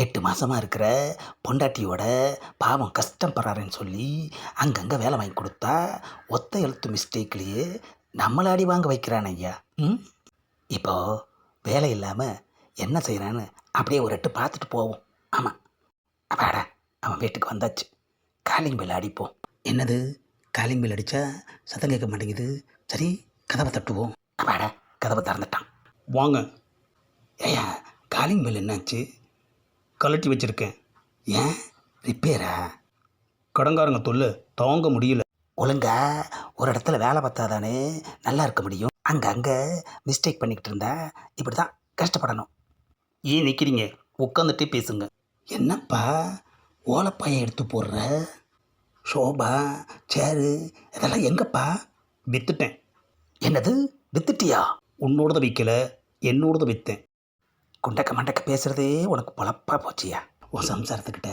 8 மாசமாக இருக்கிற பொண்டாட்டியோட பாவம் கஷ்டப்படுறாருன்னு சொல்லி அங்கங்கே வேலை வாங்கி கொடுத்தா ஒத்த எழுத்து மிஸ்டேக்லேயே நம்மளை அடி வாங்க வைக்கிறான் ஐயா. இப்போ வேலை இல்லாமல் என்ன செய்கிறான்னு அப்படியே ஒரு எட்டு பார்த்துட்டு போவோம். ஆமாம், அப்பாடா அவன் வீட்டுக்கு வந்தாச்சு. காலிங் பெல் அடிப்போம். என்னது காலிங் பெல் அடித்தா சத்தம் கேட்க மாட்டேங்குது. சரி கதவை தட்டுவோம். அப்பாடா கதவை திறந்துட்டான். வாங்க. ஏயா காலிங் பெல் என்னாச்சு? கலட்டி வச்சுருக்கேன். ஏன் ரிப்பேரா? கடங்காரங்க தொல்லை தாங்க முடியல. ஒழுங்கா ஒரு இடத்துல வேலை பார்த்தாதானே நல்லா இருக்க முடியும். அங்கங்கே மிஸ்டேக் பண்ணிக்கிட்டு இருந்தா இப்படி தான் கஷ்டப்படணும். ஏன் நிற்கிறீங்க? உட்காந்துட்டே பேசுங்க. என்னப்பா ஓலப்பாயை எடுத்து போடுற? ஷோபா சேரு இதெல்லாம் எங்கப்பா? விற்றுட்டேன். என்னது வித்துட்டியா? உன்னோடத விற்கல, என்னோடத விற்றேன். குண்டக்க மண்டக்க பேசுகிறதே உனக்கு பொழப்பா போச்சியா? உன் சம்சாரத்துக்கிட்ட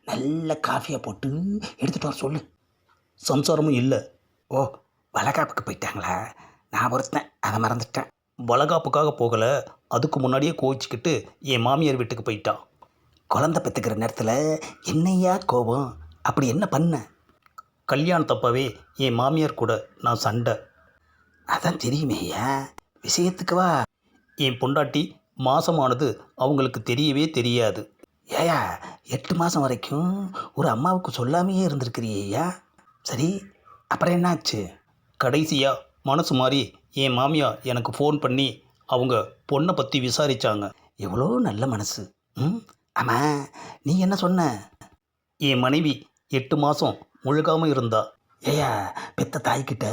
நல்ல காஃபியை போட்டு எடுத்துகிட்டு வர சொல்லு. சம்சாரமும் இல்லை. ஓ வளகாப்புக்கு போயிட்டாங்களா? நான் ஒருத்தன் அதை மறந்துட்டேன். வளகாப்புக்காக போகலை, அதுக்கு முன்னாடியே கோவிச்சுக்கிட்டு என் மாமியார் வீட்டுக்கு போயிட்டான். குழந்தை பெற்றுக்கிற நேரத்தில் என்னையா கோபம்? அப்படி என்ன பண்ண? கல்யாணத்தப்பவே என் மாமியார் கூட நான் சண்டை. அதான் தெரியுமேயா, விஷயத்துக்கு வா. என் பொண்டாட்டி மாசமானது அவங்களுக்கு தெரியவே தெரியாது. ஏயா 8 மாதம் வரைக்கும் ஒரு அம்மாவுக்கு சொல்லாமையே இருந்திருக்கிறியா? சரி அப்புறம் என்னாச்சு? கடைசியாக மனசு மாறி என் மாமியா எனக்கு ஃபோன் பண்ணி அவங்க பொண்ணை பற்றி விசாரித்தாங்க. எவ்வளோ நல்ல மனசு. ஆமாம் நீ என்ன சொன்ன? என் மனைவி 8 மாதம் முழுகாமல் இருந்தா. ஏயா பெத்த தாய்கிட்ட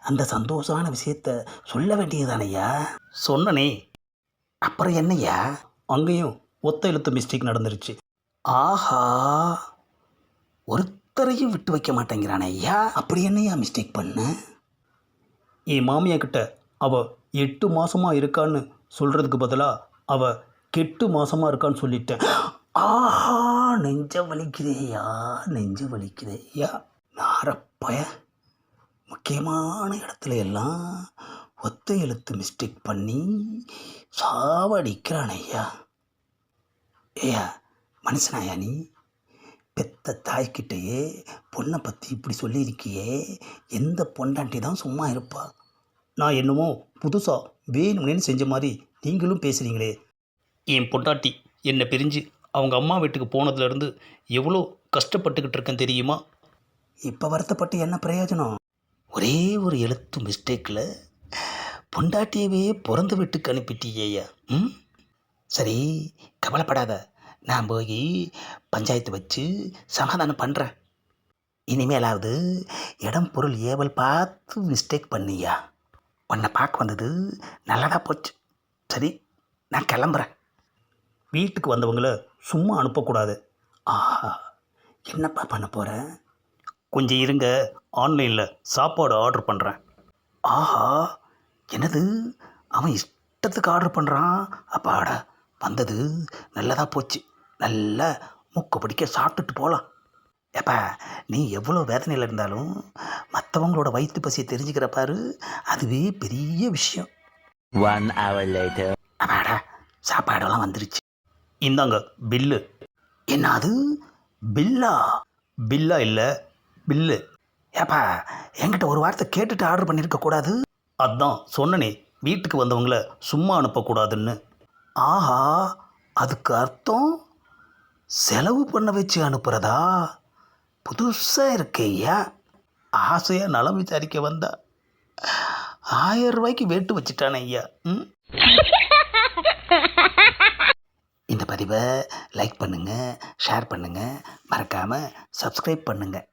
அந்த சந்தோஷமான விஷயத்த சொல்ல வேண்டியதுதானையா? சொன்னனே. அப்புறம் என்னையா? அங்கேயும் ஒத்த எழுத்து மிஸ்டேக் நடந்துருச்சு. ஆஹா, ஒருத்தரையும் விட்டு வைக்க மாட்டேங்கிறானே ஐயா. அப்படி என்னையா மிஸ்டேக் பண்ண? என் மாமியா கிட்ட அவள் 8 மாதமாக இருக்கான்னு சொல்கிறதுக்கு பதிலாக அவள் கெட்டு மாசமாக இருக்கான்னு சொல்லிட்டேன். ஆஹா, நெஞ்ச வலிக்குதேயா, நெஞ்சு வலிக்குதேயா. நாரப்பய முக்கியமான இடத்துல எல்லாம் ஒத்த எழுத்து மிஸ்டேக் பண்ணி சாவடிக்கிறான் ஐயா. ஏயா மனுஷனாயா நீ? பெத்த தாய்கிட்டையே பொண்ணை பற்றி இப்படி சொல்லியிருக்கியே, எந்த பொண்டாட்டி தான் சும்மா இருப்பா? நான் என்னமோ புதுசாக வேணும்னு செஞ்ச மாதிரி நீங்களும் பேசுகிறீங்களே. என் பொண்டாட்டி என்னை பிரிஞ்சு அவங்க அம்மா வீட்டுக்கு போனதுலேருந்து எவ்வளோ கஷ்டப்பட்டுக்கிட்டு இருக்கேன் தெரியுமா? இப்போ வருத்தப்பட்டு என்ன பிரயோஜனம்? ஒரே ஒரு எழுத்து மிஸ்டேக்கில் பொண்டாட்டியவே பிறந்த வீட்டுக்கு அனுப்பிட்டியேயா. சரி கவலைப்படாத, நான் போய் பஞ்சாயத்து வச்சு சமாதானம் பண்ணுறேன். இனிமேலாவது இடம் பொருள் ஏவல் பார்த்து மிஸ்டேக் பண்ணியா? உன்னை பார்க்க வந்தது நல்லதா போச்சு. சரி நான் கிளம்புறேன். வீட்டுக்கு வந்தவங்கள சும்மா அனுப்பக்கூடாது. ஆஹா, என்னப்பா பண்ண போகிறேன்? கொஞ்சம் இருங்க, ஆன்லைனில் சாப்பாடு ஆர்டர் பண்ணுறேன். ஆஹா, என்னது அவன் இஷ்டத்துக்கு ஆர்டர் பண்ணுறான்? அப்பாடா வந்தது நல்லதாக போச்சு. நல்லா மூக்க பிடிக்க சாப்பிட்டுட்டு போகலாம். ஏப்பா நீ எவ்வளோ வேதனையில் இருந்தாலும் மற்றவங்களோட வயிற்று பசியை தெரிஞ்சுக்கிற பாரு, அதுவே பெரிய விஷயம். 1 hour later. அப்பாடா சாப்பாடெல்லாம் வந்துருச்சு. இந்தாங்க பில்லு. என்னது பில்லா? பில்லா இல்லை, பில்லு. ஏப்பா என்கிட்ட ஒரு வார்த்தை கேட்டுட்டு ஆர்டர் பண்ணியிருக்க கூடாது? அதான் சொன்னனே, வீட்டுக்கு வந்தவங்கள சும்மா அனுப்பக்கூடாதுன்னு. ஆஹா, அதுக்கு அர்த்தம் செலவு பண்ண வச்சு அனுப்புகிறதா? புதுசாக இருக்கேயா. ஆசையாக நலம் விசாரிக்க வந்தா 1000 ரூபாய்க்கு வேட்டு வச்சுட்டானே ஐயா. இந்த பதிவை லைக் பண்ணுங்கள், ஷேர் பண்ணுங்கள், மறக்காமல் சப்ஸ்கிரைப் பண்ணுங்கள்.